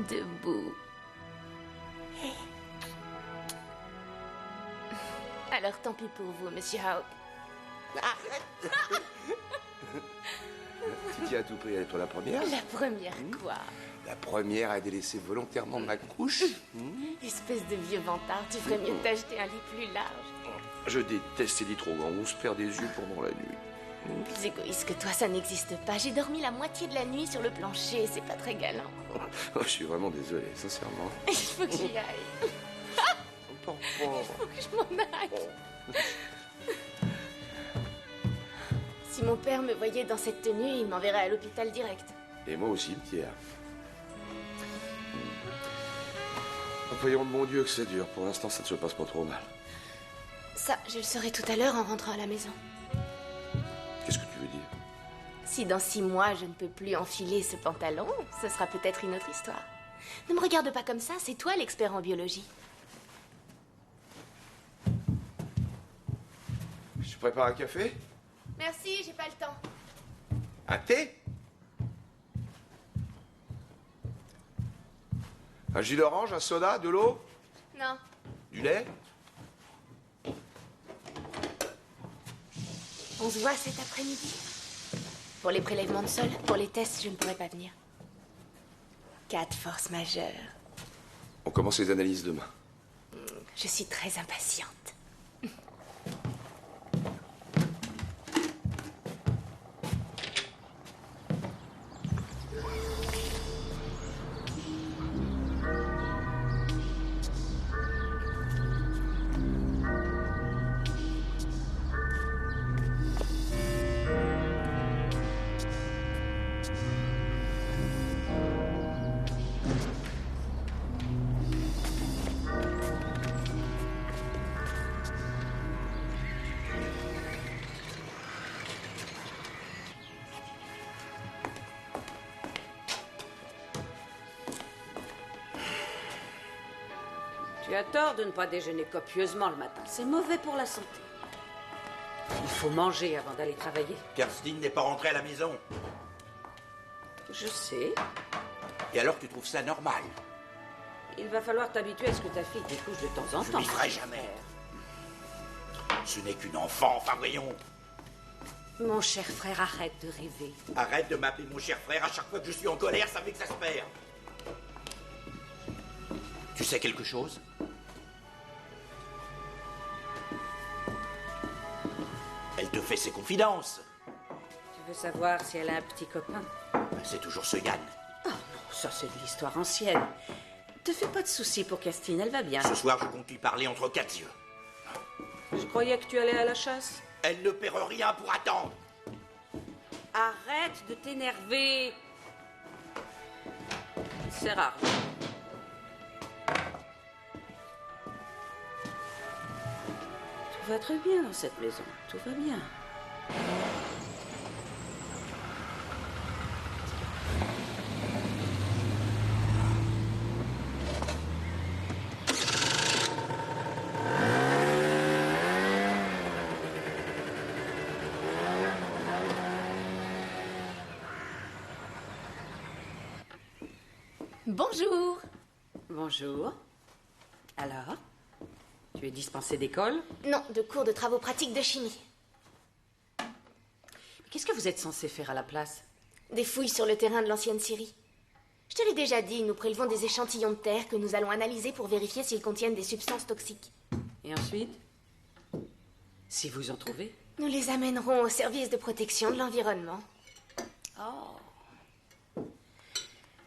Debout. Alors tant pis pour vous, Monsieur Hauck. Arrête. Tu tiens à tout prix à être la première? La première quoi? La première à délaisser volontairement ma couche. Espèce de vieux vantard, tu ferais mieux de t'acheter un lit plus large. Je déteste ces lits trop grands, on se perd des yeux pendant la nuit. Plus égoïste que toi, ça n'existe pas. J'ai dormi la moitié de la nuit sur le plancher, c'est pas très galant. Je suis vraiment désolé, sincèrement. Il faut que j'y aille. Il faut que je m'en aille. Si mon père me voyait dans cette tenue, il m'enverrait à l'hôpital direct. Et moi aussi, Pierre. Prions de mon Dieu que c'est dur. Pour l'instant, ça ne se passe pas trop mal. Ça, je le saurai tout à l'heure en rentrant à la maison. Qu'est-ce que tu veux dire? Si dans 6 mois, je ne peux plus enfiler ce pantalon, ce sera peut-être une autre histoire. Ne me regarde pas comme ça, c'est toi l'expert en biologie. Je prépare un café? Merci, j'ai pas le temps. Un thé? Un jus d'orange, un soda, de l'eau? Non. Du lait? On se voit cet après-midi. Pour les prélèvements de sol, pour les tests, je ne pourrai pas venir. 4 forces majeures. On commence les analyses demain. Je suis très impatiente. Tu as tort de ne pas déjeuner copieusement le matin. C'est mauvais pour la santé. Il faut manger avant d'aller travailler. Kerstin n'est pas rentrée à la maison. Je sais. Et alors tu trouves ça normal? Il va falloir t'habituer à ce que ta fille découche de temps en Je temps. lui ferai jamais. Ce n'est qu'une enfant, enfin voyons. Mon cher frère, arrête de rêver. Arrête de m'appeler mon cher frère. À chaque fois que je suis en colère, ça m'exaspère. Tu sais quelque chose? Elle te fait ses confidences. Tu veux savoir si elle a un petit copain? C'est toujours ce Yann. Oh non, ça c'est de l'histoire ancienne. Te fais pas de soucis pour Kerstin, elle va bien. Ce soir, je compte lui parler entre 4 yeux. Je croyais que tu allais à la chasse. Elle ne perd rien pour attendre. Arrête de t'énerver. C'est rare. Tout va très bien dans cette maison. Tout va bien. Bonjour. Bonjour. Alors? Tu es dispensé d'école? Non, de cours de travaux pratiques de chimie. Mais qu'est-ce que vous êtes censé faire à la place? Des fouilles sur le terrain de l'ancienne Syrie. Je te l'ai déjà dit, nous prélevons des échantillons de terre que nous allons analyser pour vérifier s'ils contiennent des substances toxiques. Et ensuite? Si vous en trouvez? Nous les amènerons au service de protection de l'environnement. Oh.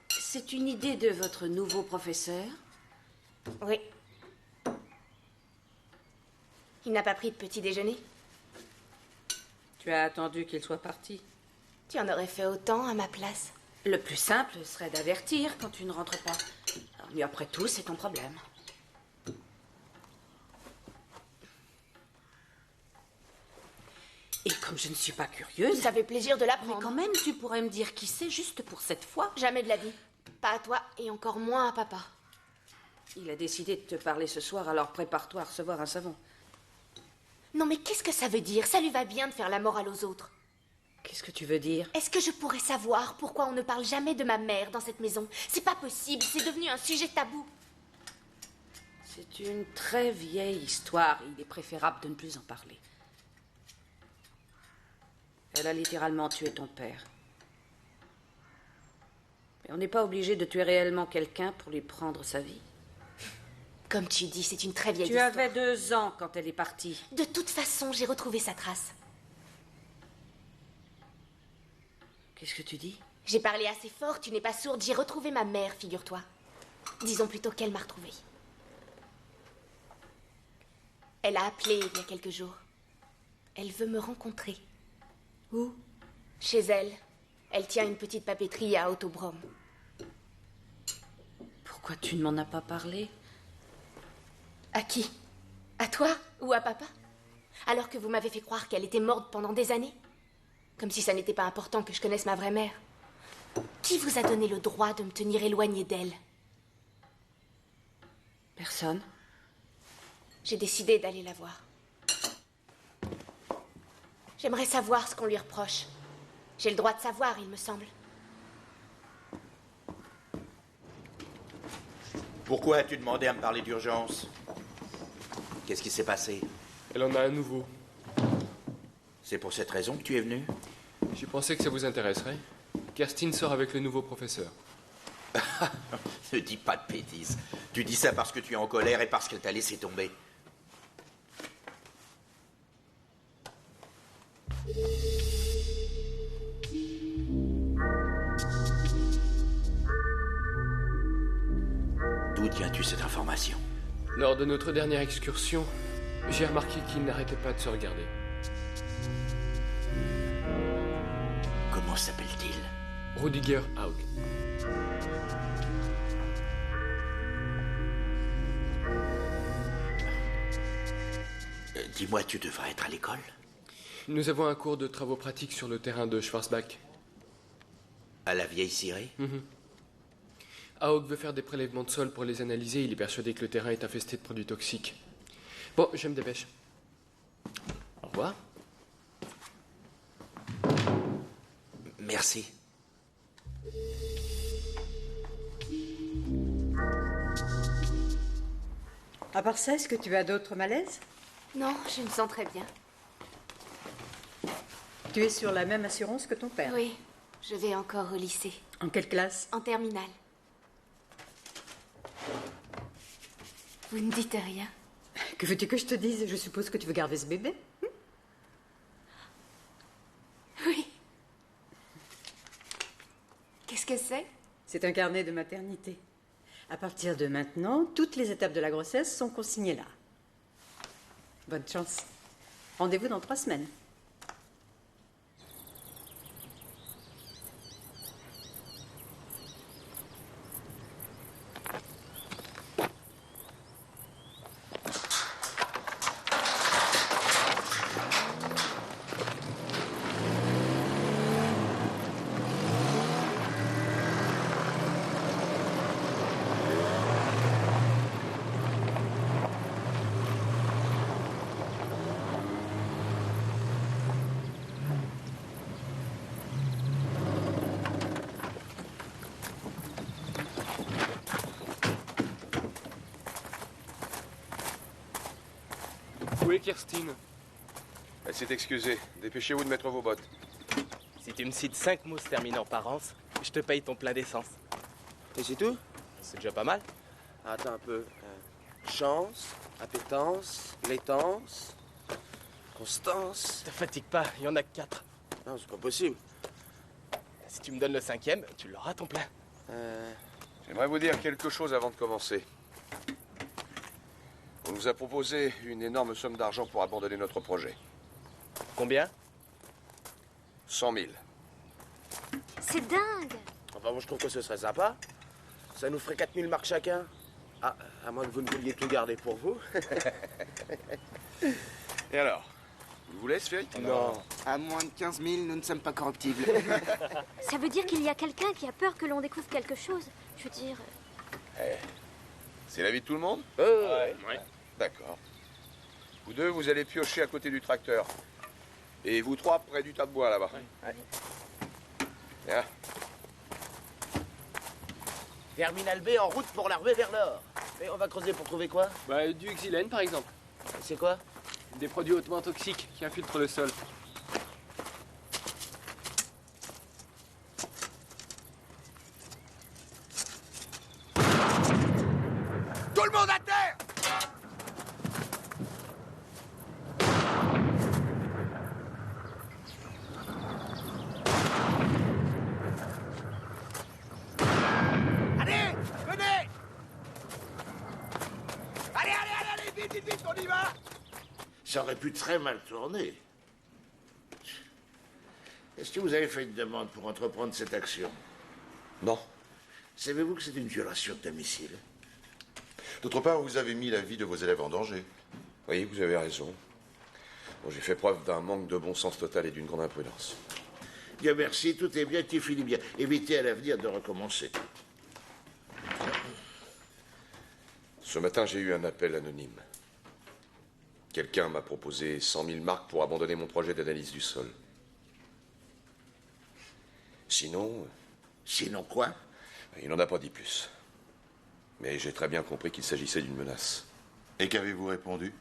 C'est une idée de votre nouveau professeur? Oui. Il n'a pas pris de petit déjeuner? Tu as attendu qu'il soit parti? Tu en aurais fait autant à ma place. Le plus simple serait d'avertir quand tu ne rentres pas. Mais après tout, c'est ton problème. Et comme je ne suis pas curieuse... Ça fait plaisir de Mais l'apprendre. quand même, tu pourrais me dire qui c'est juste pour cette fois. Jamais de la vie. Pas à toi et encore moins à papa. Il a décidé de te parler ce soir, alors prépare-toi à recevoir un savon. Non mais qu'est-ce que ça veut dire? Ça lui va bien de faire la morale aux autres. Qu'est-ce que tu veux dire? Est-ce que je pourrais savoir pourquoi on ne parle jamais de ma mère dans cette maison? C'est pas possible, c'est devenu un sujet tabou. C'est une très vieille histoire. Il est préférable de ne plus en parler. Elle a littéralement tué ton père. Mais on n'est pas obligé de tuer réellement quelqu'un pour lui prendre sa vie. Comme tu dis, c'est une très vieille Tu histoire. avais 2 ans quand elle est partie. De toute façon, j'ai retrouvé sa trace. Qu'est-ce que tu dis? J'ai parlé assez fort, tu n'es pas sourde. J'ai retrouvé ma mère, figure-toi. Disons plutôt qu'elle m'a retrouvée. Elle a appelé il y a quelques jours. Elle veut me rencontrer. Où? Chez elle. Elle tient une petite papeterie à Autobrom. Pourquoi tu ne m'en as pas parlé? À qui? À toi ou à papa? Alors que vous m'avez fait croire qu'elle était morte pendant des années? Comme si ça n'était pas important que je connaisse ma vraie mère. Qui vous a donné le droit de me tenir éloignée d'elle? Personne. J'ai décidé d'aller la voir. J'aimerais savoir ce qu'on lui reproche. J'ai le droit de savoir, il me semble. Pourquoi as-tu demandé à me parler d'urgence? Qu'est-ce qui s'est passé? Elle en a un nouveau. C'est pour cette raison que tu es venu? J'ai pensé que ça vous intéresserait. Kerstin sort avec le nouveau professeur. Ne dis pas de bêtises. Tu dis ça parce que tu es en colère et parce qu'elle t'a laissé tomber. D'où tiens-tu cette information? Lors de notre dernière excursion, j'ai remarqué qu'ils n'arrêtaient pas de se regarder. Comment s'appelle-t-il? Rudiger Haug. Dis-moi, tu devrais être à l'école? Nous avons un cours de travaux pratiques sur le terrain de Schwarzbach. À la vieille cirée? Haug veut faire des prélèvements de sol pour les analyser. Il est persuadé que le terrain est infesté de produits toxiques. Bon, je me dépêche. Au revoir. Merci. À part ça, est-ce que tu as d'autres malaises? Non, je me sens très bien. Tu es sur la même assurance que ton père? Oui, je vais encore au lycée. En quelle classe? En terminale. Vous ne dites rien. Que veux-tu que je te dise? Je suppose que tu veux garder ce bébé? Oui. Qu'est-ce que c'est? C'est un carnet de maternité. À partir de maintenant, toutes les étapes de la grossesse sont consignées là. Bonne chance. Rendez-vous dans 3 semaines. Où est Kerstin? Elle s'est excusée. Dépêchez-vous de mettre vos bottes. Si tu me cites 5 mots se terminant par Anse, je te paye ton plein d'essence. Et c'est tout? C'est déjà pas mal. Attends un peu. Chance, appétence, laitance, constance. Te fatigue pas, il y en a que 4. Non, c'est pas possible. Si tu me donnes le 5e, tu l'auras ton plein. J'aimerais vous dire quelque chose avant de commencer. On nous a proposé une énorme somme d'argent pour abandonner notre projet. Combien? 100 000. C'est dingue! Enfin, moi, je trouve que ce serait sympa. Ça nous ferait 4000 marques chacun. Ah, à moins que vous ne vouliez tout garder pour vous. Et alors? Vous voulez, Sphérique? Non. À moins de 15 000, nous ne sommes pas corruptibles. Ça veut dire qu'il y a quelqu'un qui a peur que l'on découvre quelque chose. Je veux dire... C'est l'avis de tout le monde? Ouais. D'accord. Vous deux, vous allez piocher à côté du tracteur. Et vous trois près du tas de bois là-bas. Ouais. Bien. Terminal B en route pour la ruée vers l'or. Mais on va creuser pour trouver quoi? Bah, du xylène, par exemple. C'est quoi? Des produits hautement toxiques qui infiltrent le sol. Tout le monde à terre! Allez, venez! Allez, vite, on y va! Ça aurait pu très mal tourner. Est-ce que vous avez fait une demande pour entreprendre cette action? Non. Savez-vous que c'est une violation de domicile? D'autre part, vous avez mis la vie de vos élèves en danger. Oui, vous avez raison. Bon, j'ai fait preuve d'un manque de bon sens total et d'une grande imprudence. Dieu merci, tout est bien qui finit bien. Évitez à l'avenir de recommencer. Ce matin, j'ai eu un appel anonyme. Quelqu'un m'a proposé 100 000 marks pour abandonner mon projet d'analyse du sol. Sinon... Sinon quoi? Il n'en a pas dit plus. Mais j'ai très bien compris qu'il s'agissait d'une menace. Et qu'avez-vous répondu?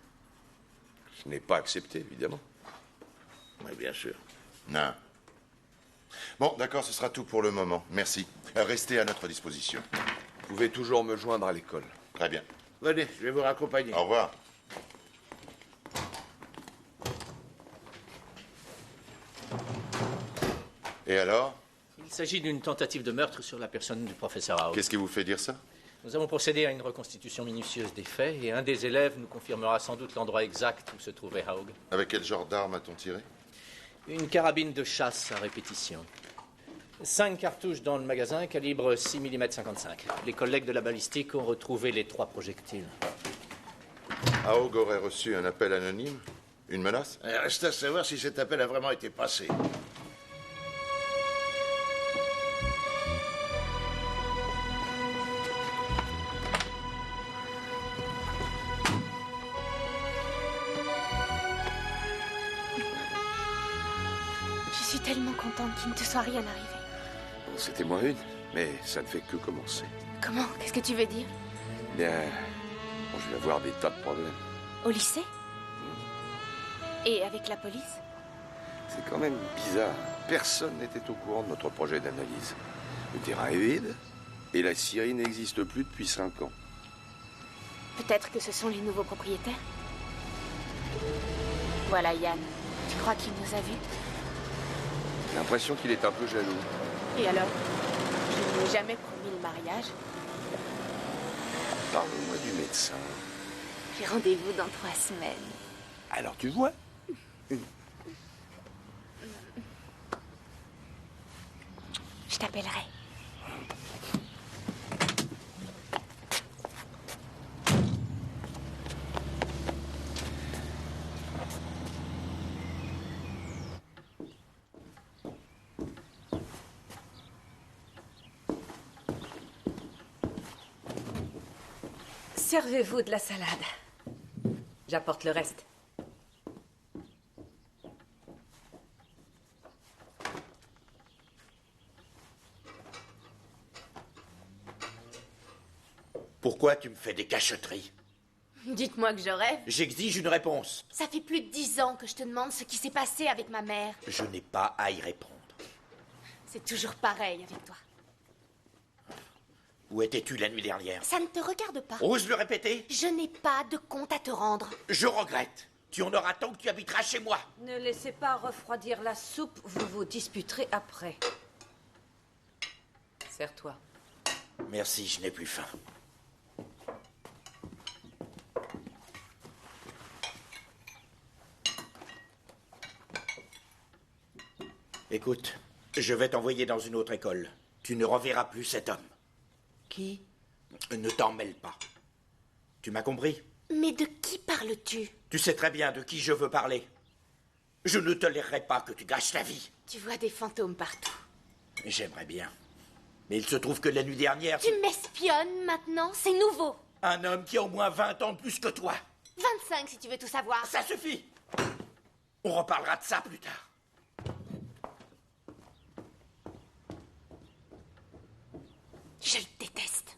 Je n'ai pas accepté, évidemment. Oui, bien sûr. Non. Bon, d'accord, ce sera tout pour le moment. Merci. Restez à notre disposition. Vous pouvez toujours me joindre à l'école. Très bien. Venez, je vais vous raccompagner. Au revoir. Et alors? Il s'agit d'une tentative de meurtre sur la personne du professeur Haug. Qu'est-ce qui vous fait dire ça? Nous avons procédé à une reconstitution minutieuse des faits et un des élèves nous confirmera sans doute l'endroit exact où se trouvait Haug. Avec quel genre d'arme a-t-on tiré? Une carabine de chasse à répétition. 5 cartouches dans le magasin, calibre 6 mm 55. Les collègues de la balistique ont retrouvé les 3 projectiles. Haug aurait reçu un appel anonyme? Une menace? Reste à savoir si cet appel a vraiment été passé. Je suis tellement contente qu'il ne te soit rien arrivé. Bon, c'était moins une, mais ça ne fait que commencer. Comment? Qu'est-ce que tu veux dire? Bien, bon, je vais avoir des tas de problèmes. Au lycée? Et avec la police? C'est quand même bizarre. Personne n'était au courant de notre projet d'analyse. Le terrain est vide, et la scierie n'existe plus depuis 5 ans. Peut-être que ce sont les nouveaux propriétaires? Voilà Yann. Tu crois qu'il nous a vus? J'ai l'impression qu'il est un peu jaloux. Et alors? Je ne lui ai jamais promis le mariage. Parle-moi du médecin. J'ai rendez-vous dans 3 semaines. Alors tu vois? Je t'appellerai. Servez-vous de la salade. J'apporte le reste. Pourquoi tu me fais des cachotteries? Dites-moi que je rêve. J'exige une réponse. Ça fait plus de 10 ans que je te demande ce qui s'est passé avec ma mère. Je n'ai pas à y répondre. C'est toujours pareil avec toi. Où étais-tu la nuit dernière? Ça ne te regarde pas. Ose le répéter? Je n'ai pas de compte à te rendre. Je regrette. Tu en auras tant que tu habiteras chez moi. Ne laissez pas refroidir la soupe, vous vous disputerez après. Serre-toi. Merci, je n'ai plus faim. Écoute, je vais t'envoyer dans une autre école. Tu ne reverras plus cet homme. Qui? Ne t'en mêle pas. Tu m'as compris? Mais de qui parles-tu? Tu sais très bien de qui je veux parler. Je ne tolérerai pas que tu gâches ta vie. Tu vois des fantômes partout. J'aimerais bien. Mais il se trouve que la nuit dernière... Tu m'espionnes maintenant? C'est nouveau. Un homme qui a au moins 20 ans de plus que toi. 25 si tu veux tout savoir. Ça suffit. On reparlera de ça plus tard. Je le déteste.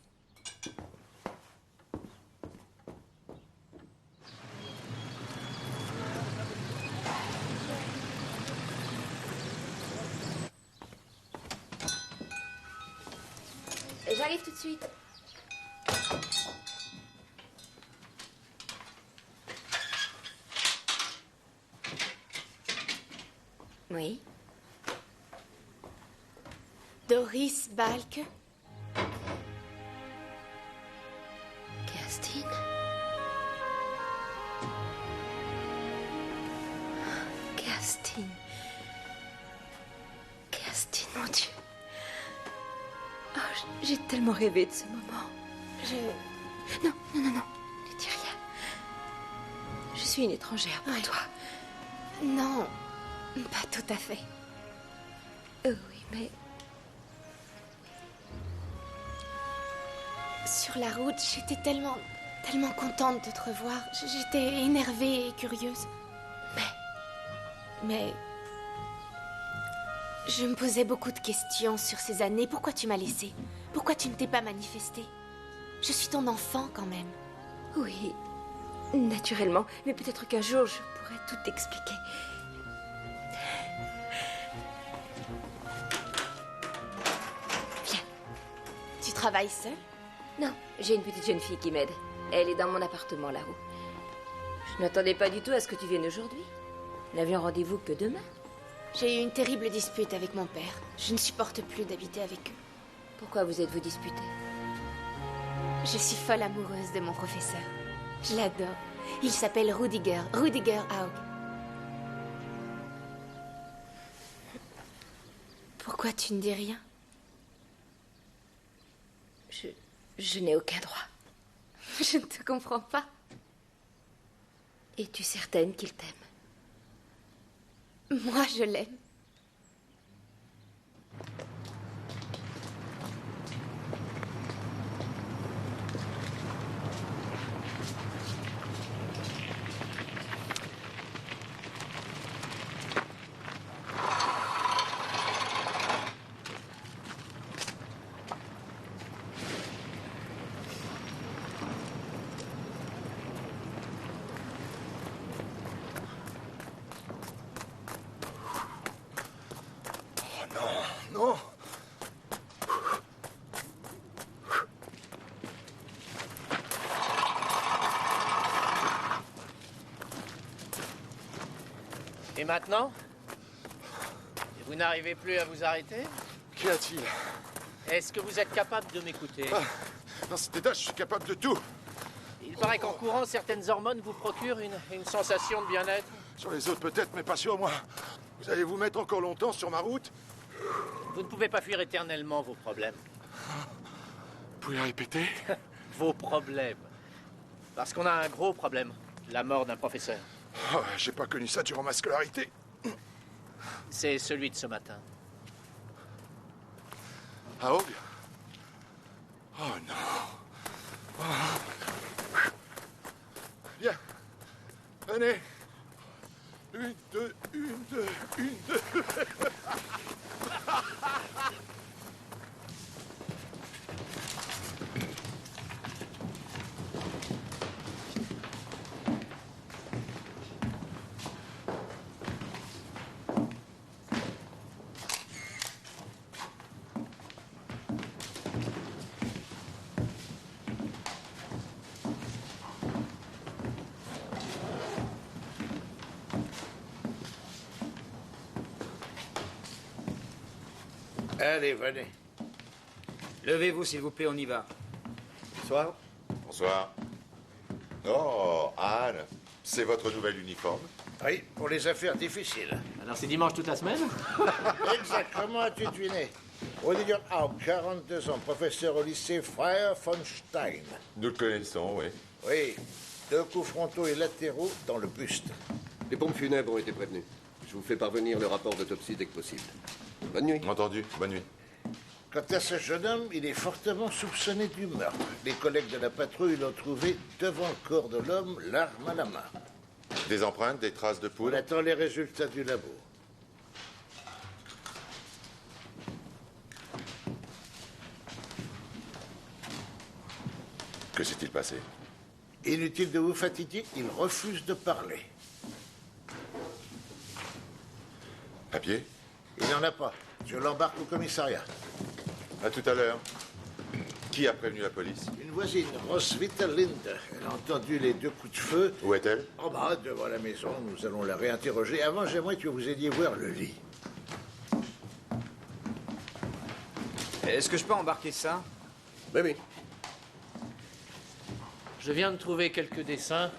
J'arrive tout de suite. Oui. Doris Balke. Kerstin. Kerstin. Kerstin, mon Dieu. Oh, j'ai tellement rêvé de ce moment. Non, ne dis rien. Je suis une étrangère pour toi. Non, pas tout à fait. Oui, mais... Sur la route, j'étais tellement contente de te revoir. J'étais énervée et curieuse. Mais... Je me posais beaucoup de questions sur ces années. Pourquoi tu m'as laissée? Pourquoi tu ne t'es pas manifestée? Je suis ton enfant, quand même. Oui, naturellement. Mais peut-être qu'un jour, je pourrai tout expliquer. Viens. Tu travailles seule? Non, j'ai une petite jeune fille qui m'aide. Elle est dans mon appartement, là-haut. Je n'attendais pas du tout à ce que tu viennes aujourd'hui. Nous n'avions rendez-vous que demain. J'ai eu une terrible dispute avec mon père. Je ne supporte plus d'habiter avec eux. Pourquoi vous êtes-vous disputés? Je suis folle amoureuse de mon professeur. Je l'adore. Il s'appelle Rudiger. Rudiger Haug. Pourquoi tu ne dis rien? Je n'ai aucun droit. Je ne te comprends pas. Es-tu certaine qu'il t'aime? Moi, je l'aime. Non. Et maintenant? Et vous n'arrivez plus à vous arrêter? Qu'y a-t-il? Est-ce que vous êtes capable de m'écouter? Dans cet état, je suis capable de tout. Il paraît qu'en courant, certaines hormones vous procurent une sensation de bien-être. Sur les autres peut-être, mais pas sur moi. Vous allez vous mettre encore longtemps sur ma route? Vous ne pouvez pas fuir éternellement vos problèmes. Vous pouvez répéter? Vos problèmes. Parce qu'on a un gros problème. La mort d'un professeur. Oh, j'ai pas connu ça durant ma scolarité. C'est celui de ce matin. Haug? Oh non. Oh. Viens. Venez. 1, 2, 1, 2, 1, 2. Allez, venez. Levez-vous, s'il vous plaît, on y va. Bonsoir. Bonsoir. Oh, Anne, c'est votre nouvel uniforme? Oui, pour les affaires difficiles. Alors c'est dimanche toute la semaine? Exactement, as-tu deviné? Rudiger Haug, 42 ans, professeur au lycée Freier von Stein. Nous le connaissons, oui. Oui, 2 coups frontaux et latéraux dans le buste. Les pompes funèbres ont été prévenues. Je vous fais parvenir le rapport d'autopsie dès que possible. Bonne nuit. Entendu, bonne nuit. Quant à ce jeune homme, il est fortement soupçonné du meurtre. Les collègues de la patrouille l'ont trouvé devant le corps de l'homme, l'arme à la main. Des empreintes, des traces de On poudre? attend les résultats du labo. Que s'est-il passé? Inutile de vous fatiguer, il refuse de parler. Papier? Il n'en a pas. Je l'embarque au commissariat. À tout à l'heure. Qui a prévenu la police? Une voisine, Roswitha Linde. Elle a entendu les 2 coups de feu. Où est-elle? En bas, devant la maison. Nous allons la réinterroger. Avant, j'aimerais que vous ayez voir le lit. Est-ce que je peux embarquer ça? Oui. Je viens de trouver quelques dessins.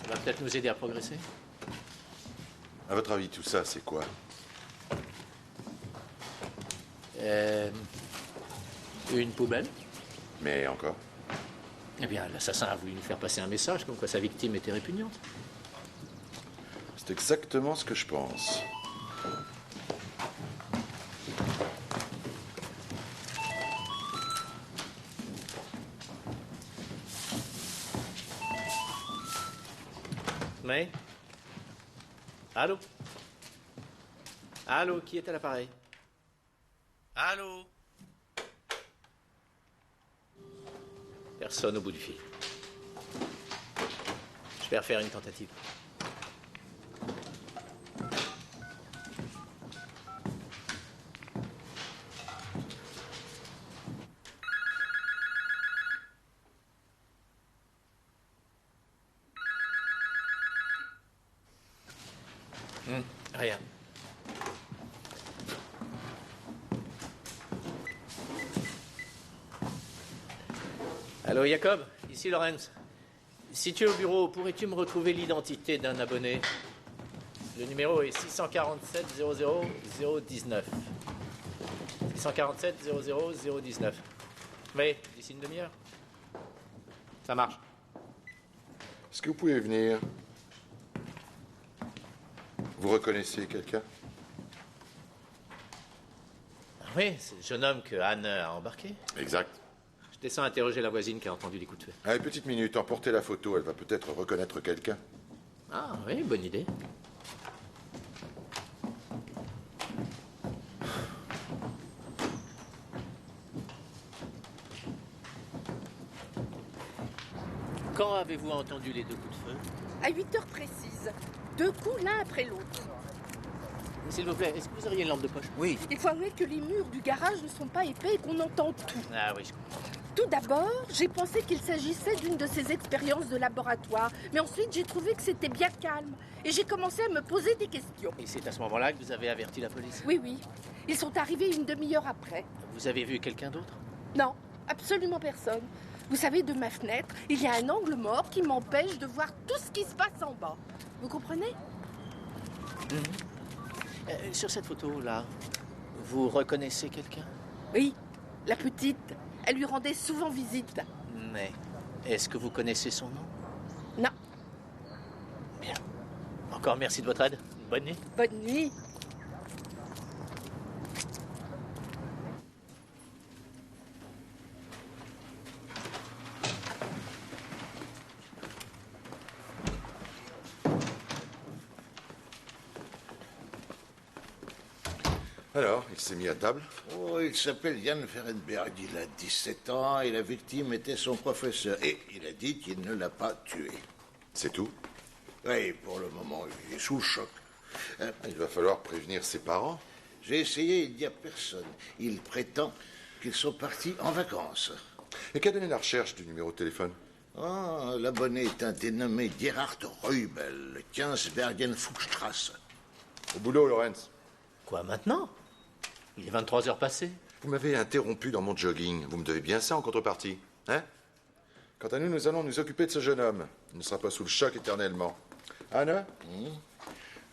Ça va peut-être nous aider à progresser. À votre avis, tout ça, c'est quoi? Une poubelle. Mais encore? Eh bien, l'assassin a voulu nous faire passer un message comme quoi sa victime était répugnante. C'est exactement ce que je pense. Mais allô? Allô, qui est à l'appareil? Allô? Personne au bout du fil. Je vais refaire une tentative. Rien. Allô, Jacob? Ici Lorenz. Si tu es au bureau, pourrais-tu me retrouver l'identité d'un abonné? Le numéro est 647 00 019. 647 00 019. Oui, d'ici une demi-heure. Ça marche. Est-ce que vous pouvez venir? Vous reconnaissez quelqu'un? Oui, c'est le jeune homme que Anne a embarqué. Exact. Je descends interroger la voisine qui a entendu les coups de feu. Allez, petite minute, emportez la photo, elle va peut-être reconnaître quelqu'un. Ah oui, bonne idée. Quand avez-vous entendu les 2 coups de feu? À 8 heures précises. 2 coups l'un après l'autre. S'il vous plaît, est-ce que vous auriez une lampe de poche? Oui. Il faut avouer que les murs du garage ne sont pas épais et qu'on entend tout. Ah oui, je comprends. Tout d'abord, j'ai pensé qu'il s'agissait d'une de ces expériences de laboratoire. Mais ensuite, j'ai trouvé que c'était bien calme. Et j'ai commencé à me poser des questions. Et c'est à ce moment-là que vous avez averti la police? Oui, oui. Ils sont arrivés une demi-heure après. Vous avez vu quelqu'un d'autre? Non, absolument personne. Vous savez, de ma fenêtre, il y a un angle mort qui m'empêche de voir tout ce qui se passe en bas. Vous comprenez? Sur cette photo-là, vous reconnaissez quelqu'un? Oui, la petite. Elle lui rendait souvent visite. Mais est-ce que vous connaissez son nom? Non. Bien. Encore merci de votre aide. Bonne nuit. Bonne nuit. Alors, il s'est mis à table? Oh, il s'appelle Jan Ferenberg. Il a 17 ans et la victime était son professeur. Et il a dit qu'il ne l'a pas tué. C'est tout? Oui, pour le moment, il est sous le choc. Il va falloir prévenir ses parents. J'ai essayé, il n'y a personne. Il prétend qu'ils sont partis en vacances. Et qu'a donné la recherche du numéro de téléphone? Ah, l'abonné est un dénommé Gerhard Reubel, 15 Bergen-Fuchstrasse. Au boulot, Lorenz. Quoi, maintenant? Il est 23 heures passées. Vous m'avez interrompu dans mon jogging. Vous me devez bien ça en contrepartie, hein? Quant à nous, nous allons nous occuper de ce jeune homme. Il ne sera pas sous le choc éternellement. Anna?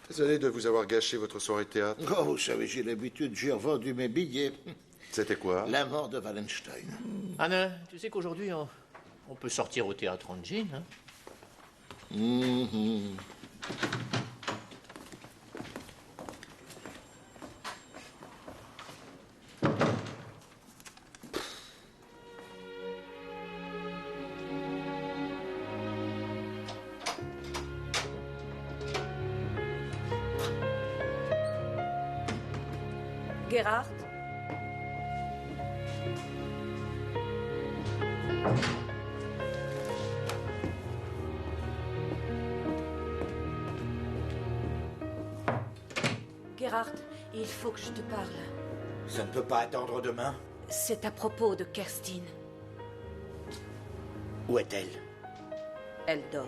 Désolé de vous avoir gâché votre soirée de théâtre. Oh, vous savez, j'ai l'habitude, j'ai revendu mes billets. C'était quoi? La mort de Wallenstein. Anna, tu sais qu'aujourd'hui, on peut sortir au théâtre en jean, hein? Gerhard? Gerhard, il faut que je te parle. Ça ne peut pas attendre demain. C'est à propos de Kerstin. Où est-elle? Elle dort.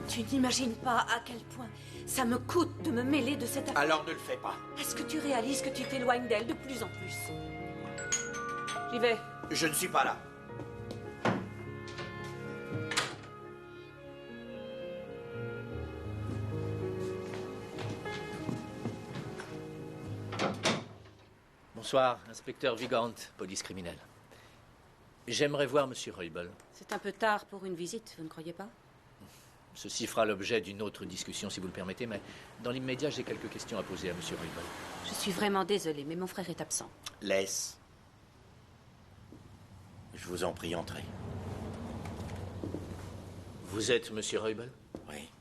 Tu n'imagines pas à quel point ça me coûte de me mêler de cette affaire. Alors ne le fais pas. Est-ce que tu réalises que tu t'éloignes d'elle de plus en plus? J'y vais. Je ne suis pas là. Bonsoir, inspecteur Vigant, police criminelle. J'aimerais voir Monsieur Reubel. C'est un peu tard pour une visite, vous ne croyez pas? Ceci fera l'objet d'une autre discussion, si vous le permettez, mais dans l'immédiat, j'ai quelques questions à poser à Monsieur Reubel. Je suis vraiment désolée, mais mon frère est absent. Laisse. Je vous en prie, entrez. Vous êtes Monsieur Reubel? Oui.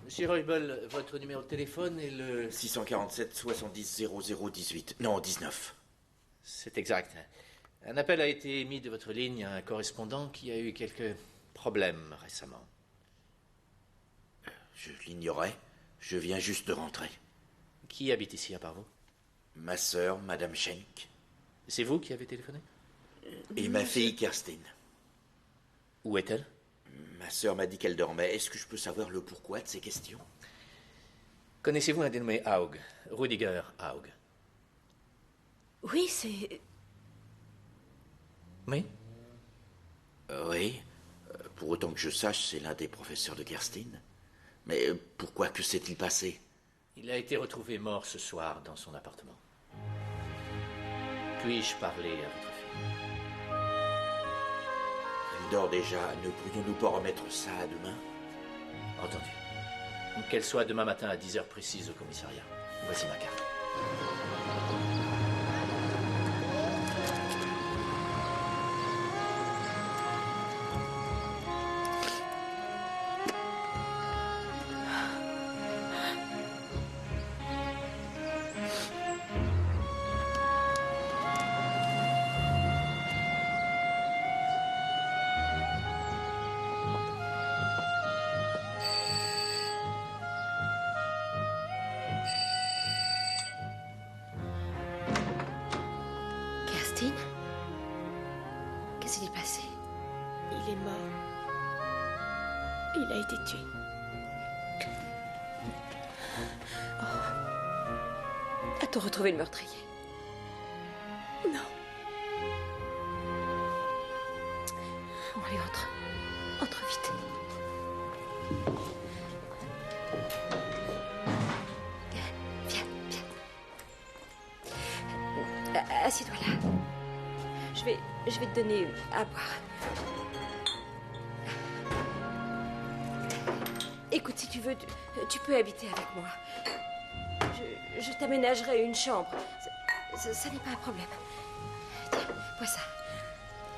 Monsieur Reubel, votre numéro de téléphone est le... 647 70 00 18. Non, 19. C'est exact. Un appel a été émis de votre ligne à un correspondant qui a eu quelques problèmes récemment. Je l'ignorais. Je viens juste de rentrer. Qui habite ici à part vous? Ma sœur, Madame Schenk. C'est vous qui avez téléphoné? Et ma fille, Kerstin. Où est-elle? Ma sœur m'a dit qu'elle dormait. Est-ce que je peux savoir le pourquoi de ces questions? Connaissez-vous un dénommé Haug, Rudiger Haug? Oui, c'est... Oui? Oui. Pour autant que je sache, c'est l'un des professeurs de Kerstin. Mais pourquoi? Que s'est-il passé? Il a été retrouvé mort ce soir dans son appartement. Puis-je parler à votre fille? Elle dort déjà. Ne pourrions-nous pas remettre ça à demain? Entendu. Qu'elle soit demain matin à 10h précises au commissariat. Voici ma carte. Kerstin? Qu'est-ce qui s'est passé? Il est mort. Il a été tué. A-t-on retrouvé le meurtrier? Non. Bon, allez, entre. Entre vite. Viens, viens. Assieds-toi là. Je vais te donner à boire. Écoute, si tu veux, tu peux habiter avec moi. Je t'aménagerai une chambre. Ça n'est pas un problème. Tiens, vois ça.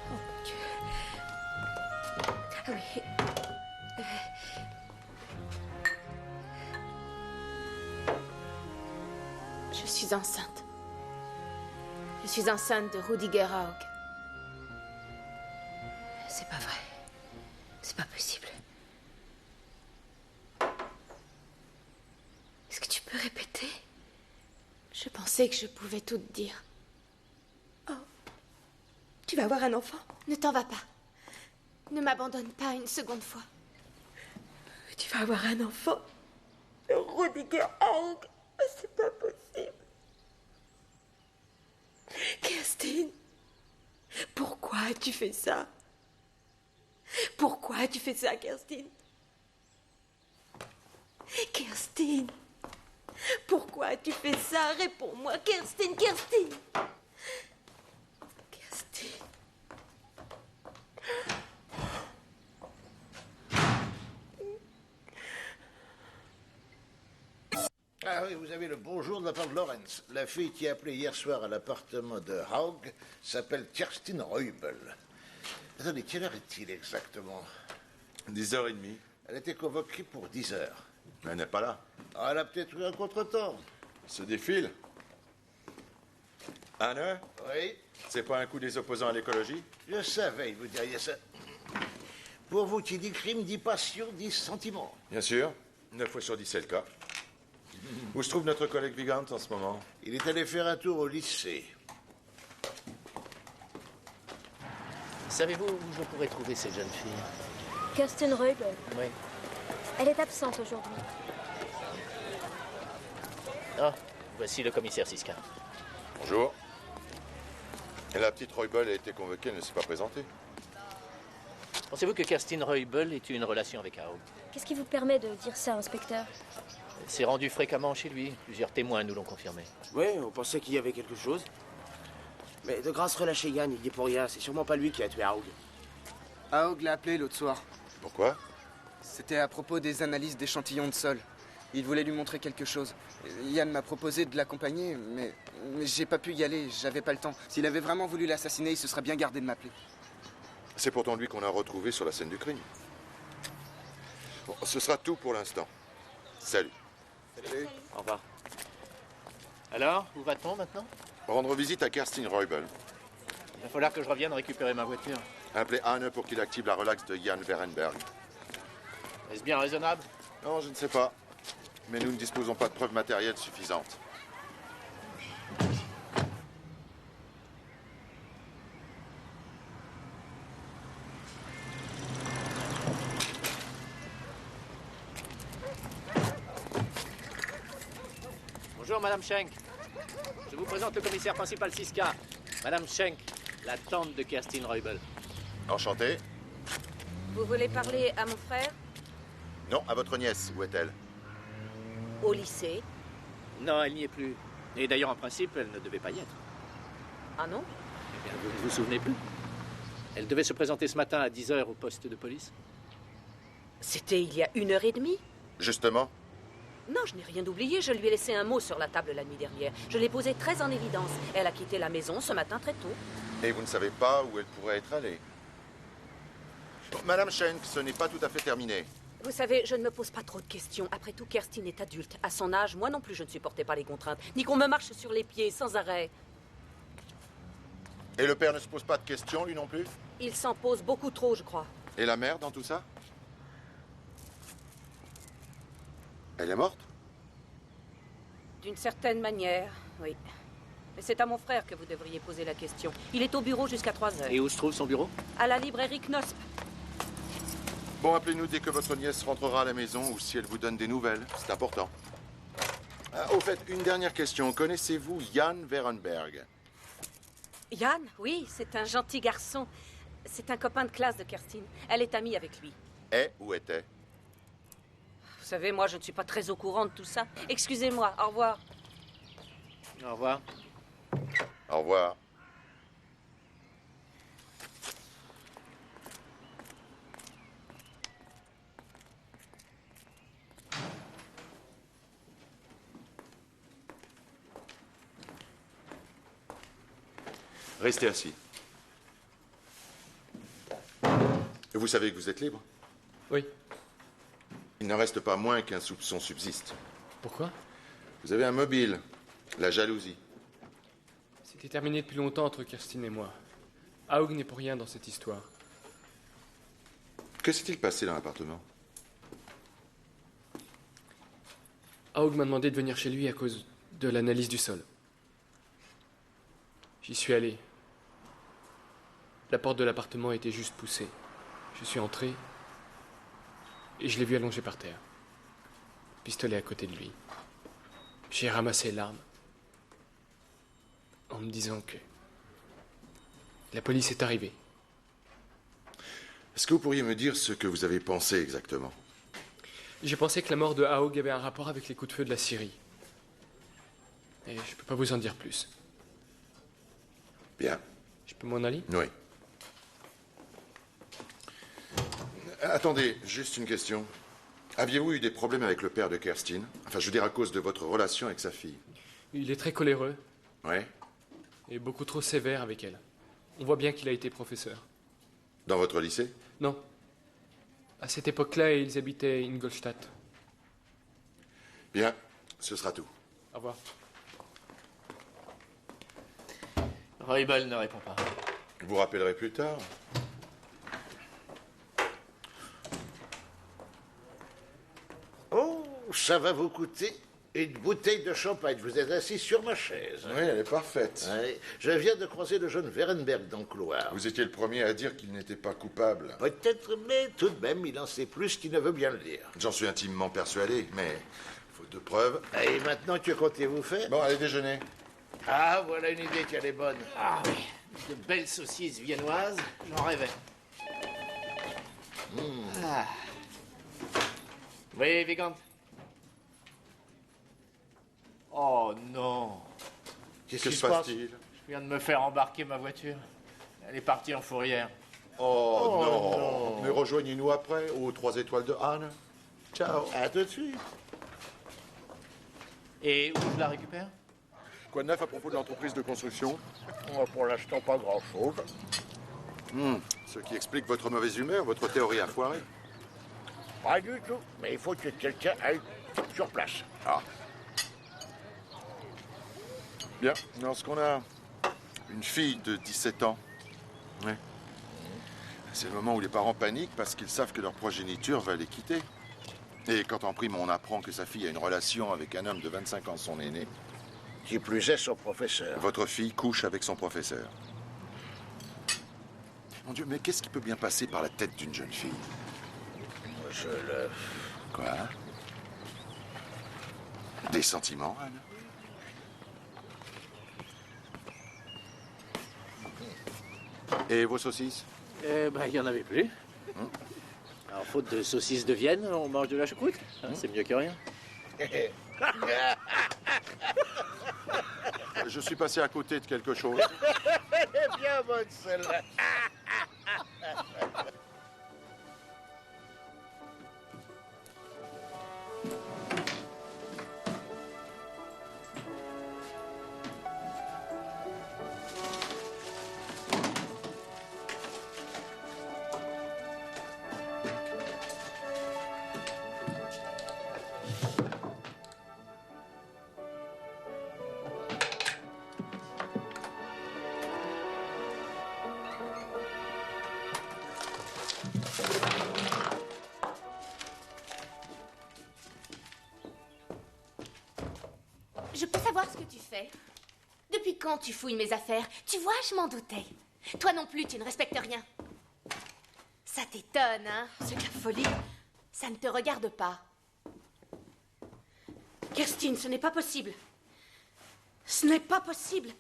Oh mon Dieu. Ah oui. Je suis enceinte. Je suis enceinte de Rudiger Haug. C'est pas vrai. C'est pas possible. Est-ce que tu peux répéter? Je pensais que je pouvais tout te dire. Oh. Tu vas avoir un enfant? Ne t'en va pas. Ne m'abandonne pas une seconde fois. Tu vas avoir un enfant? Rudiger Haug. C'est pas possible. Kerstin, pourquoi as-tu fait ça? Pourquoi as-tu fait ça, Kerstin? Kerstin, pourquoi as-tu fait ça? Réponds-moi, Kerstin, Kerstin. Kerstin. Ah oui, vous avez le bonjour de la part de Lawrence. La fille qui a appelé hier soir à l'appartement de Haug s'appelle Kerstin Reubel. Attendez, quelle heure est-il exactement? 10h30. Elle a été convoquée pour 10 heures. Mais elle n'est pas là. Ah, elle a peut-être eu un contretemps. Se défile. Anne? Oui? C'est pas un coup des opposants à l'écologie? Je savais, vous diriez ça. Pour vous, qui dit crime, dit passion, dit sentiment. Bien sûr. 9 fois sur 10, c'est le cas. Où se trouve notre collègue Vigant en ce moment? Il est allé faire un tour au lycée. Savez-vous où je pourrais trouver cette jeune fille? Kirsten Reubel. Oui. Elle est absente aujourd'hui. Ah, voici le commissaire Siska. Bonjour. Et la petite Reubel a été convoquée, elle ne s'est pas présentée. Pensez-vous que Kerstin Reubel ait eu une relation avec Haug? Qu'est-ce qui vous permet de dire ça, inspecteur? Elle s'est rendue fréquemment chez lui. Plusieurs témoins nous l'ont confirmé. Oui, on pensait qu'il y avait quelque chose. Mais de grâce, relâchez Yann, il y est pour rien. C'est sûrement pas lui qui a tué Haug. Haug l'a appelé l'autre soir. Pourquoi? C'était à propos des analyses d'échantillons de sol. Il voulait lui montrer quelque chose. Yann m'a proposé de l'accompagner, mais j'ai pas pu y aller, j'avais pas le temps. S'il avait vraiment voulu l'assassiner, il se serait bien gardé de m'appeler. C'est pourtant lui qu'on a retrouvé sur la scène du crime. Bon, ce sera tout pour l'instant. Salut. Salut. Au revoir. Alors, où va-t-on maintenant? Rendre visite à Kerstin Reubel. Il va falloir que je revienne récupérer ma voiture. Appelez Anne pour qu'il active la relaxe de Jan Verenberg. Est-ce bien raisonnable? Non, je ne sais pas. Mais nous ne disposons pas de preuves matérielles suffisantes. Bonjour, Madame Schenk. Je vous présente le commissaire principal Siska. Madame Schenk, la tante de Kerstin Reubel. Enchanté. Vous voulez parler à mon frère? Non, à votre nièce. Où est-elle? Au lycée? Non, elle n'y est plus. Et d'ailleurs, en principe, elle ne devait pas y être. Ah non? Eh bien, vous ne vous souvenez plus? Elle devait se présenter ce matin à 10h au poste de police. C'était il y a 1h30? Justement. Non, je n'ai rien oublié. Je lui ai laissé un mot sur la table la nuit dernière. Je l'ai posé très en évidence. Elle a quitté la maison ce matin très tôt. Et vous ne savez pas où elle pourrait être allée? Bon, Madame Schenk, ce n'est pas tout à fait terminé. Vous savez, je ne me pose pas trop de questions. Après tout, Kerstin est adulte. À son âge, moi non plus, je ne supportais pas les contraintes. Ni qu'on me marche sur les pieds sans arrêt. Et le père ne se pose pas de questions, lui non plus? Il s'en pose beaucoup trop, je crois. Et la mère dans tout ça? Elle est morte? D'une certaine manière, oui. Mais c'est à mon frère que vous devriez poser la question. Il est au bureau jusqu'à 3h. Et où se trouve son bureau? À la librairie Knosp. Bon, appelez-nous dès que votre nièce rentrera à la maison ou si elle vous donne des nouvelles. C'est important. Au fait, une dernière question. Connaissez-vous Jan Verenberg? Yann, oui, c'est un gentil garçon. C'est un copain de classe de Kerstin. Elle est amie avec lui. Est ou était? Vous savez, moi, je ne suis pas très au courant de tout ça. Excusez-moi, au revoir. Au revoir. Au revoir. Restez assis. Et vous savez que vous êtes libre? Oui. Il n'en reste pas moins qu'un soupçon subsiste. Pourquoi? Vous avez un mobile, la jalousie. C'était terminé depuis longtemps entre Kerstin et moi. Haug n'est pour rien dans cette histoire. Que s'est-il passé dans l'appartement? Haug m'a demandé de venir chez lui à cause de l'analyse du sol. J'y suis allé. La porte de l'appartement était juste poussée. Je suis entré et je l'ai vu allongé par terre. Pistolet à côté de lui. J'ai ramassé l'arme en me disant que la police est arrivée. Est-ce que vous pourriez me dire ce que vous avez pensé exactement? J'ai pensé que la mort de Haug avait un rapport avec les coups de feu de la Syrie. Et je peux pas vous en dire plus. Bien. Je peux m'en aller? Oui. Attendez, juste une question. Aviez-vous eu des problèmes avec le père de Kerstin? Enfin, je veux dire à cause de votre relation avec sa fille. Il est très coléreux. Oui. Et beaucoup trop sévère avec elle. On voit bien qu'il a été professeur. Dans votre lycée? Non. À cette époque-là, ils habitaient Ingolstadt. Bien, ce sera tout. Au revoir. Roybal ne répond pas. Je vous rappellerai plus tard. Oh, ça va vous coûter une bouteille de champagne. Vous êtes assis sur ma chaise. Oui, elle est parfaite. Oui, je viens de croiser le jeune Werenberg dans le couloir. Vous étiez le premier à dire qu'il n'était pas coupable. Peut-être, mais tout de même, il en sait plus qu'il ne veut bien le dire. J'en suis intimement persuadé, mais faute de preuves. Et maintenant, que comptez-vous faire? Bon, allez déjeuner. Ah, voilà une idée qui est bonne. Ah oui, de belles saucisses viennoises, j'en rêvais. Ah. Oui, Vigand. Oh non. Qu'est-ce qui se passe-t-il? Je viens de me faire embarquer ma voiture. Elle est partie en fourrière. Oh, non. Mais rejoignez-nous après, aux 3 étoiles de Anne. Ciao. À tout de suite. Et où je la récupère? Quoi de neuf à propos de l'entreprise de construction? Pour l'instant, pas grand-chose. Ce qui explique votre mauvaise humeur, votre théorie a foiré. Pas du tout. Mais il faut que quelqu'un aille sur place. Ah. Bien, lorsqu'on a une fille de 17 ans, ouais. C'est le moment où les parents paniquent parce qu'ils savent que leur progéniture va les quitter. Et quand en prime on apprend que sa fille a une relation avec un homme de 25 ans, son aîné. Qui plus est son professeur. Votre fille couche avec son professeur. Mon Dieu, mais qu'est-ce qui peut bien passer par la tête d'une jeune fille? Je le... Quoi? Des sentiments, Anne? Et vos saucisses? Il n'y en avait plus. Alors, faute de saucisses de Vienne, on mange de la choucroute. C'est mieux que rien. Je suis passé à côté de quelque chose. Elle est bien bonne, celle-là. Je peux savoir ce que tu fais? Depuis quand tu fouilles mes affaires? Tu vois, je m'en doutais. Toi non plus, tu ne respectes rien. Ça t'étonne, hein? C'est de la folie. Ça ne te regarde pas. Kirstine, ce n'est pas possible. Ce n'est pas possible.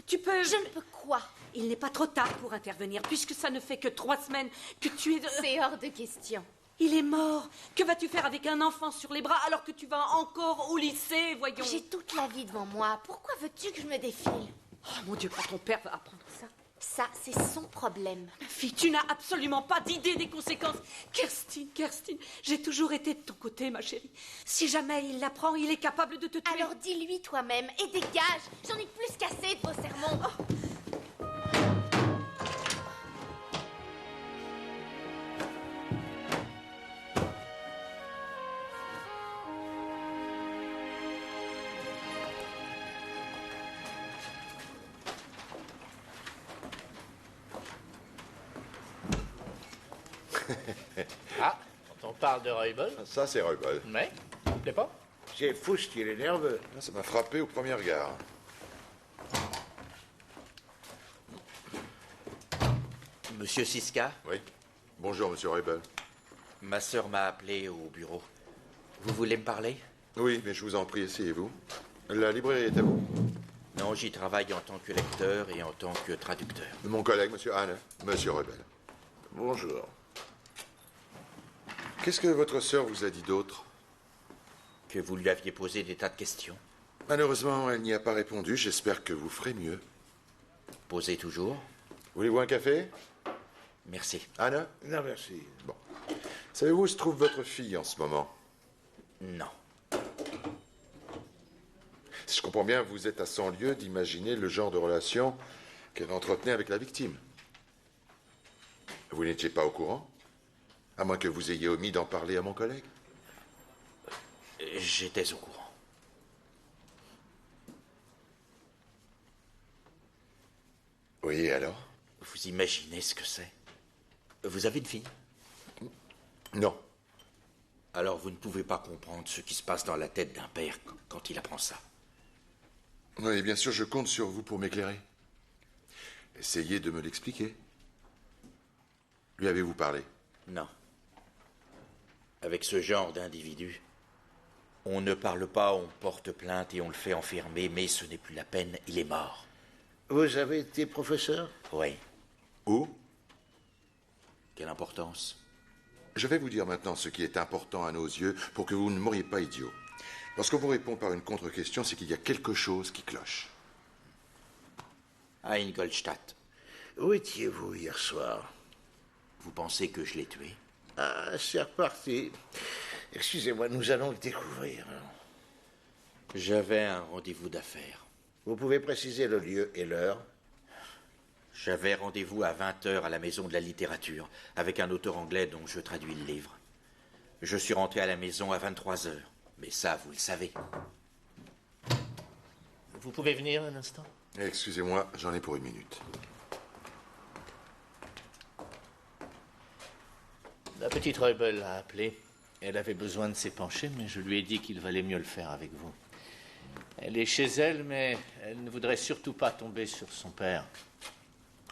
Tu peux... Je ne peux quoi? Il n'est pas trop tard pour intervenir, puisque ça ne fait que 3 semaines que tu es de... C'est hors de question. Il est mort. Que vas-tu faire avec un enfant sur les bras alors que tu vas encore au lycée, voyons? J'ai toute la vie devant moi. Pourquoi veux-tu que je me défile? Oh mon Dieu, quand ton père va apprendre ça. Ça, c'est son problème. Ma fille, tu n'as absolument pas d'idée des conséquences. Kirstine, j'ai toujours été de ton côté, ma chérie. Si jamais il l'apprend, il est capable de te tuer. Alors dis-lui toi-même et dégage. J'en ai plus qu'assez de vos sermons. Oh. Ah, quand on parle de Roybal. Ça, c'est Roybal. Mais, ça te plaît pas? C'est fou ce qu'il est nerveux. Ça m'a frappé au premier regard. Monsieur Siska? Oui. Bonjour, monsieur Roybal. Ma sœur m'a appelé au bureau. Vous voulez me parler? Oui, mais je vous en prie, essayez-vous. La librairie est à vous? Non, j'y travaille en tant que lecteur et en tant que traducteur. Mon collègue, monsieur Anne, monsieur Roybal. Bonjour. Qu'est-ce que votre sœur vous a dit d'autre? Que vous lui aviez posé des tas de questions. Malheureusement, elle n'y a pas répondu. J'espère que vous ferez mieux. Posez toujours. Voulez-vous un café? Merci. Anna? Non, merci. Bon. Savez-vous où se trouve votre fille en ce moment? Non. Si je comprends bien, vous êtes à 100 lieues d'imaginer le genre de relation qu'elle entretenait avec la victime. Vous n'étiez pas au courant? À moins que vous ayez omis d'en parler à mon collègue. J'étais au courant. Oui, et alors? Vous imaginez ce que c'est? Vous avez une fille? Non. Alors vous ne pouvez pas comprendre ce qui se passe dans la tête d'un père quand il apprend ça. Oui, bien sûr, je compte sur vous pour m'éclairer. Essayez de me l'expliquer. Lui avez-vous parlé? Non. Avec ce genre d'individu, on ne parle pas, on porte plainte et on le fait enfermer, mais ce n'est plus la peine, il est mort. Vous avez été professeur? Oui. Où? Quelle importance? Je vais vous dire maintenant ce qui est important à nos yeux pour que vous ne mouriez pas idiot. Lorsqu'on vous répond par une contre-question, c'est qu'il y a quelque chose qui cloche. À Ingolstadt. Où étiez-vous hier soir? Vous pensez que je l'ai tué? Ah, c'est reparti. Excusez-moi, nous allons le découvrir. J'avais un rendez-vous d'affaires. Vous pouvez préciser le lieu et l'heure? J'avais rendez-vous à 20h à la Maison de la Littérature, avec un auteur anglais dont je traduis le livre. Je suis rentré à la maison à 23h, mais ça, vous le savez. Vous pouvez venir un instant? Excusez-moi, j'en ai pour une minute. La petite Rebel a appelé. Elle avait besoin de s'épancher, mais je lui ai dit qu'il valait mieux le faire avec vous. Elle est chez elle, mais elle ne voudrait surtout pas tomber sur son père.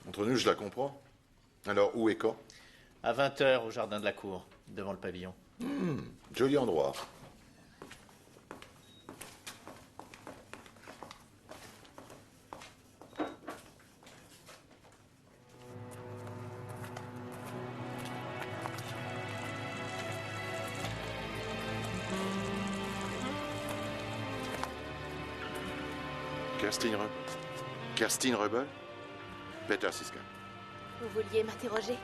Entre nous, je la comprends. Alors, où et quand? À 20h au jardin de la cour, devant le pavillon. Joli endroit. Kerstin Rebel? Peter Siska. Vous vouliez m'interroger?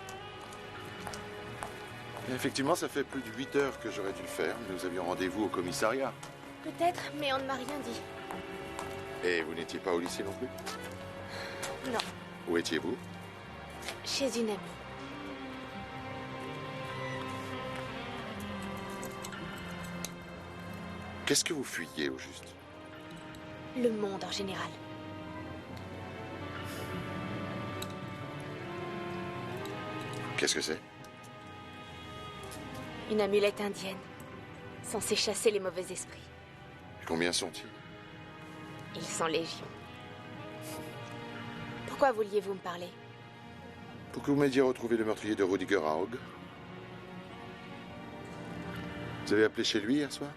Effectivement, ça fait plus de 8 heures que j'aurais dû le faire. Nous avions rendez-vous au commissariat. Peut-être, mais on ne m'a rien dit. Et vous n'étiez pas au lycée non plus? Non. Où étiez-vous? Chez une amie. Qu'est-ce que vous fuyiez au juste? Le monde en général. Qu'est-ce que c'est? Une amulette indienne, censée chasser les mauvais esprits. Combien sont-ils? Ils sont légion. Pourquoi vouliez-vous me parler? Pour que vous m'aidiez à retrouver le meurtrier de Rudiger Haug. Vous avez appelé chez lui hier soir?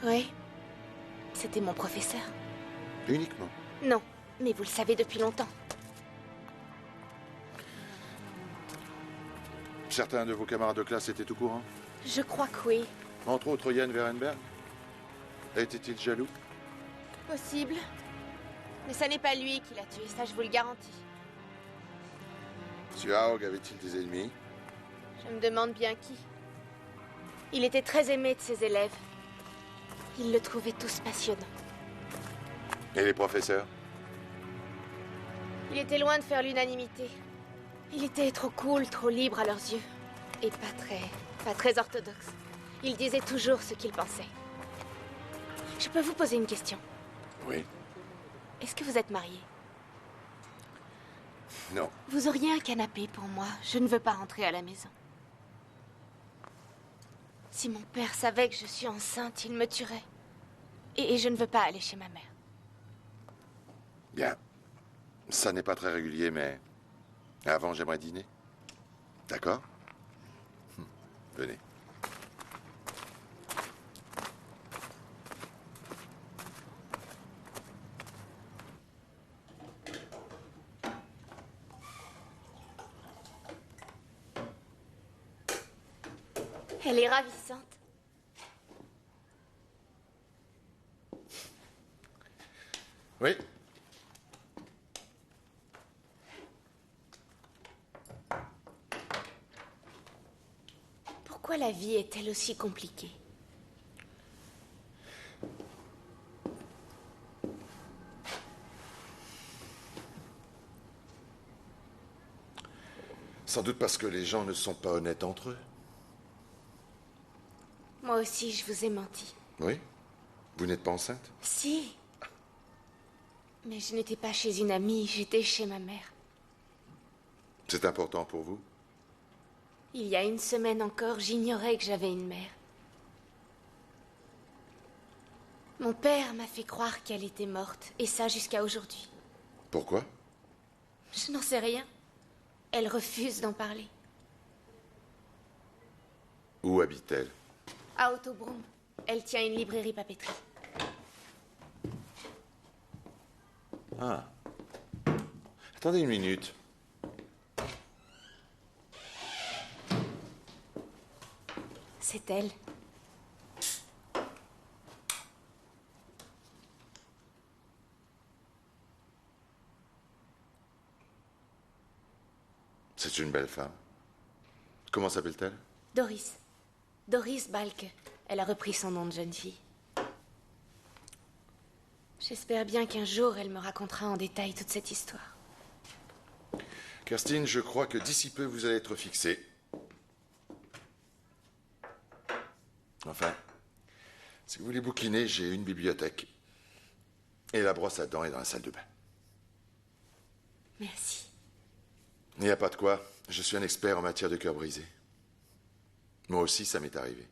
Oui. C'était mon professeur. Uniquement? Non, mais vous le savez depuis longtemps. Certains de vos camarades de classe étaient au courant? Je crois que oui. Entre autres, Jan Werenberg? Était-il jaloux? Possible. Mais ça n'est pas lui qui l'a tué, ça je vous le garantis. M. Haug avait-il des ennemis? Je me demande bien qui. Il était très aimé de ses élèves. Ils le trouvaient tous passionnant. Et les professeurs? Il était loin de faire l'unanimité. Il était trop cool, trop libre à leurs yeux. Et pas très orthodoxe. Il disait toujours ce qu'il pensait. Je peux vous poser une question? Oui. Est-ce que vous êtes marié? Non. Vous auriez un canapé pour moi. Je ne veux pas rentrer à la maison. Si mon père savait que je suis enceinte, il me tuerait. Et je ne veux pas aller chez ma mère. Bien. Ça n'est pas très régulier, mais... Avant, j'aimerais dîner. D'accord? Venez. Elle est ravissante. Oui. Pourquoi la vie est-elle aussi compliquée? Sans doute parce que les gens ne sont pas honnêtes entre eux. Moi aussi, je vous ai menti. Oui? Vous n'êtes pas enceinte? Si. Mais je n'étais pas chez une amie, j'étais chez ma mère. C'est important pour vous? Il y a une semaine encore, j'ignorais que j'avais une mère. Mon père m'a fait croire qu'elle était morte, et ça jusqu'à aujourd'hui. Pourquoi? Je n'en sais rien. Elle refuse d'en parler. Où habite-t-elle? À Autobroom. Elle tient une librairie papeterie. Ah. Attendez une minute. C'est elle. C'est une belle femme. Comment s'appelle-t-elle? Doris. Doris Balke. Elle a repris son nom de jeune fille. J'espère bien qu'un jour, elle me racontera en détail toute cette histoire. Kerstin, je crois que d'ici peu, vous allez être fixée. Enfin, si vous voulez bouquiner, j'ai une bibliothèque. Et la brosse à dents est dans la salle de bain. Merci. Il n'y a pas de quoi. Je suis un expert en matière de cœur brisé. Moi aussi, ça m'est arrivé.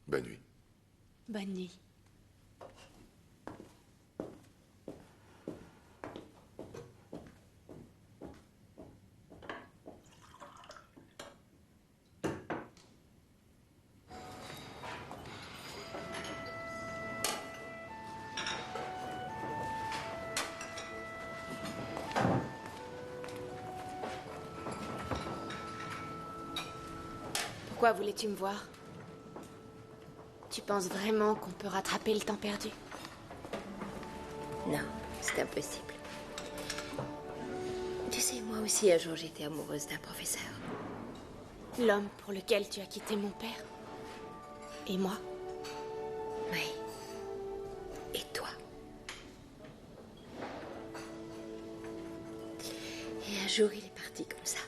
Bonne nuit. Bonne nuit. Pourquoi voulais-tu me voir? Tu penses vraiment qu'on peut rattraper le temps perdu? Non, c'est impossible. Tu sais, moi aussi, un jour, j'étais amoureuse d'un professeur. L'homme pour lequel tu as quitté mon père? Et moi? Oui. Et toi? Et un jour, il est parti comme ça.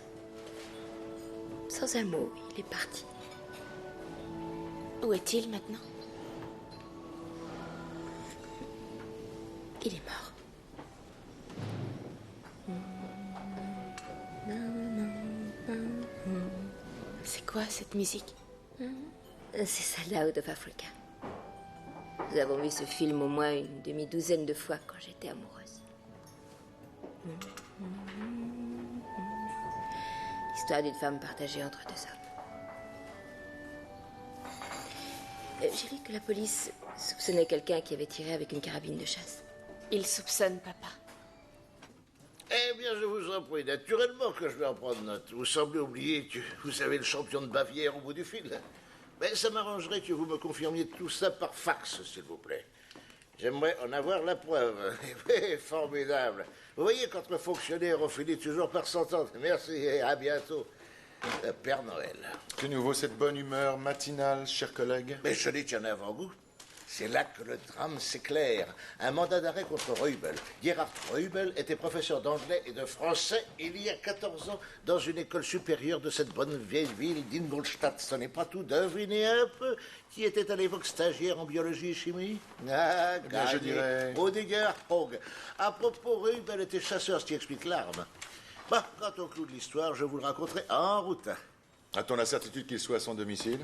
Sans un mot, il est parti. Où est-il maintenant? Il est mort. C'est quoi cette musique? C'est Sold Out of Africa. Nous avons vu ce film au moins une demi-douzaine de fois quand j'étais amoureuse. L'histoire d'une femme partagée entre deux hommes. J'ai vu que la police soupçonnait quelqu'un qui avait tiré avec une carabine de chasse. Il soupçonne papa. Eh bien, je vous en prie, naturellement que je vais en prendre note. Vous semblez oublier que vous avez le champion de Bavière au bout du fil. Mais ça m'arrangerait que vous me confirmiez tout ça par fax, s'il vous plaît. J'aimerais en avoir la preuve. Formidable. Vous voyez, qu'entre fonctionnaires, on finit toujours par s'entendre. Merci et à bientôt. Père Noël. Que nous vaut cette bonne humeur matinale, chers collègues? Mais je dis qu'il y en a avant vous. C'est là que le drame s'éclaire. Un mandat d'arrêt contre Reubel. Gerhard Reubel était professeur d'anglais et de français il y a 14 ans dans une école supérieure de cette bonne vieille ville d'Ingolstadt. Ce n'est pas tout. Devinez un peu qui était à l'époque stagiaire en biologie et chimie. Ah, bien, je dirais... Rodiger Hogg. À propos, Reubel était chasseur, ce qui explique l'arme. Bah, quant au clou de l'histoire, je vous le raconterai en route. A-t-on la certitude qu'il soit à son domicile?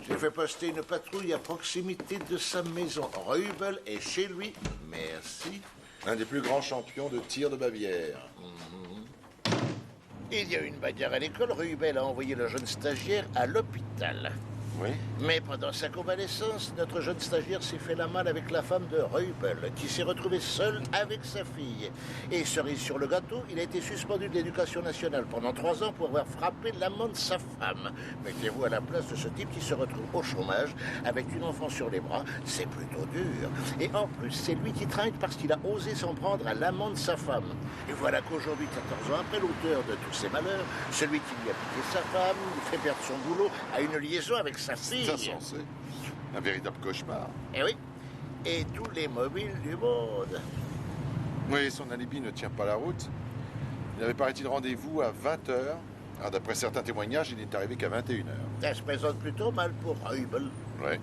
J'ai fait poster une patrouille à proximité de sa maison. Reubel est chez lui. Merci. Un des plus grands champions de tir de Bavière. Il y a eu une bagarre à l'école. Reubel a envoyé le jeune stagiaire à l'hôpital. Oui. Mais pendant sa convalescence, notre jeune stagiaire s'est fait la malle avec la femme de Reubel, qui s'est retrouvée seule avec sa fille. Et cerise sur le gâteau, il a été suspendu de l'éducation nationale pendant 3 ans pour avoir frappé l'amant de sa femme. Mettez-vous à la place de ce type qui se retrouve au chômage avec une enfant sur les bras, c'est plutôt dur. Et en plus, c'est lui qui trinque parce qu'il a osé s'en prendre à l'amant de sa femme. Et voilà qu'aujourd'hui, 14 ans après, l'auteur de tous ces malheurs, celui qui lui a piqué sa femme, lui fait perdre son boulot, a une liaison avec sa fille. C'est insensé. Un véritable cauchemar. Eh oui. Et tous les mobiles du monde. Oui, son alibi ne tient pas la route. Il avait, paraît-il, rendez-vous à 20h. D'après certains témoignages, il n'est arrivé qu'à 21h. Ça se présente plutôt mal pour Reubel. Oui.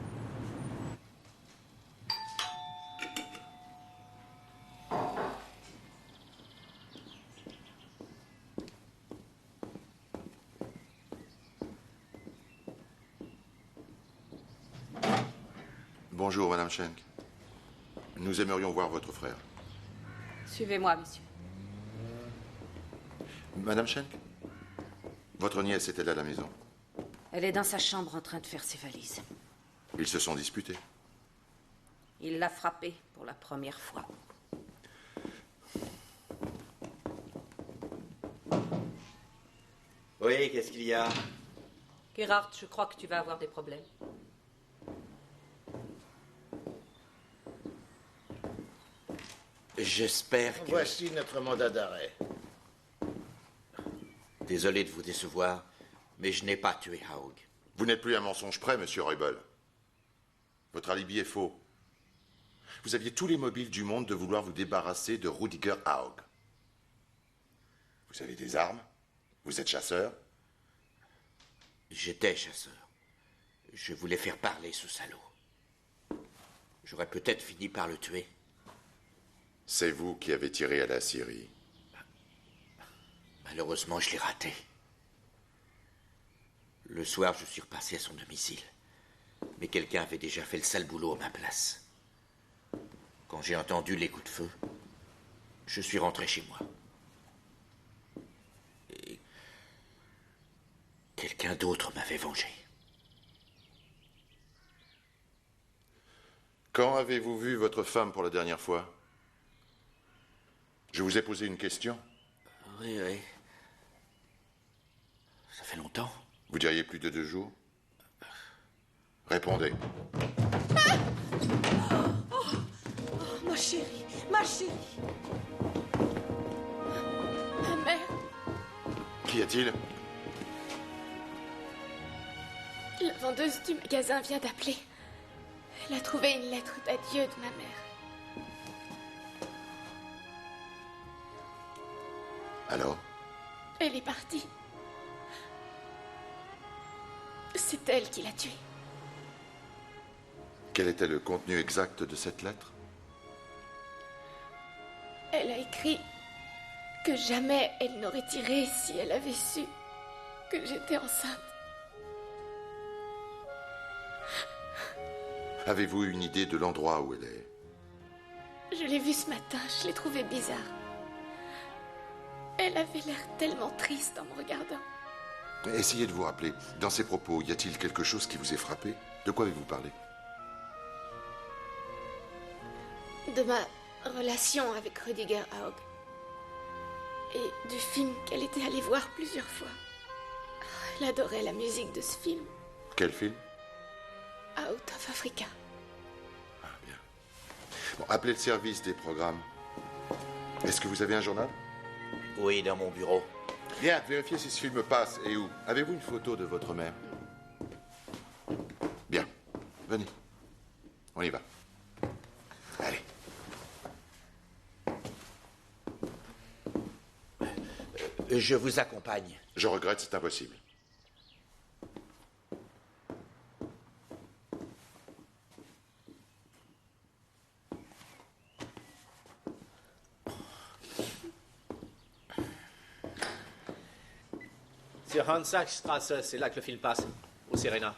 Bonjour, Madame Schenk. Nous aimerions voir votre frère. Suivez-moi, monsieur. Madame Schenk, votre nièce est-elle à la maison? Elle est dans sa chambre en train de faire ses valises. Ils se sont disputés. Il l'a frappée pour la première fois. Oui, qu'est-ce qu'il y a? Gerhard, je crois que tu vas avoir des problèmes. J'espère que... Voici notre mandat d'arrêt. Désolé de vous décevoir, mais je n'ai pas tué Haug. Vous n'êtes plus un mensonge près, monsieur Reubel. Votre alibi est faux. Vous aviez tous les mobiles du monde de vouloir vous débarrasser de Rudiger Haug. Vous avez des armes? Vous êtes chasseur? J'étais chasseur. Je voulais faire parler ce salaud. J'aurais peut-être fini par le tuer. C'est vous qui avez tiré à la Syrie. Malheureusement, je l'ai raté. Le soir, je suis repassé à son domicile. Mais quelqu'un avait déjà fait le sale boulot à ma place. Quand j'ai entendu les coups de feu, je suis rentré chez moi. Et quelqu'un d'autre m'avait vengé. Quand avez-vous vu votre femme pour la dernière fois? Je vous ai posé une question. Oui, oui. Ça fait longtemps. Vous diriez plus de 2 jours? Répondez. Ma chérie, ma chérie. Ma mère. Qu'y a-t-il? La vendeuse du magasin vient d'appeler. Elle a trouvé une lettre d'adieu de ma mère. Alors? Elle est partie. C'est elle qui l'a tué. Quel était le contenu exact de cette lettre? Elle a écrit que jamais elle n'aurait tiré si elle avait su que j'étais enceinte. Avez-vous une idée de l'endroit où elle est? Je l'ai vue ce matin, je l'ai trouvée bizarre. Elle avait l'air tellement triste en me regardant. Essayez de vous rappeler. Dans ses propos, y a-t-il quelque chose qui vous ait frappé? De quoi avez-vous parlé? De ma relation avec Rudiger Haug. Et du film qu'elle était allée voir plusieurs fois. Elle adorait la musique de ce film. Quel film? Out of Africa. Bon, appelez le service des programmes. Est-ce que vous avez un journal? Oui, dans mon bureau. Bien, vérifiez si ce film passe et où. Avez-vous une photo de votre mère? Bien. Venez. On y va. Allez. Je vous accompagne. Je regrette, c'est impossible. Sur Hansachstrasse, c'est là que le film passe, au Serena.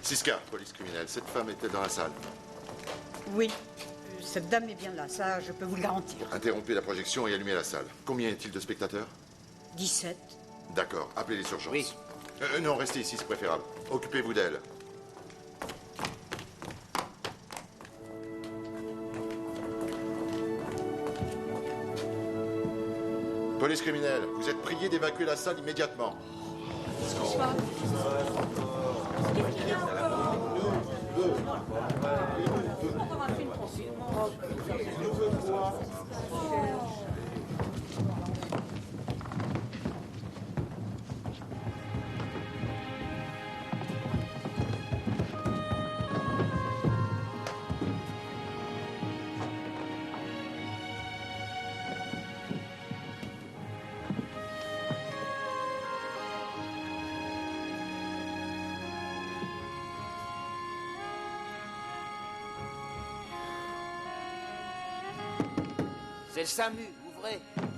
Siska, police criminelle, cette femme était dans la salle. Oui, cette dame est bien là, ça je peux vous le garantir. Interrompez la projection et allumez la salle. Combien y a-t-il de spectateurs? 17. D'accord, appelez les urgences. Oui. Non, restez ici, c'est préférable. Occupez-vous d'elle. Police criminelle, vous êtes prié d'évacuer la salle immédiatement. C'est le SAMU, ouvrez.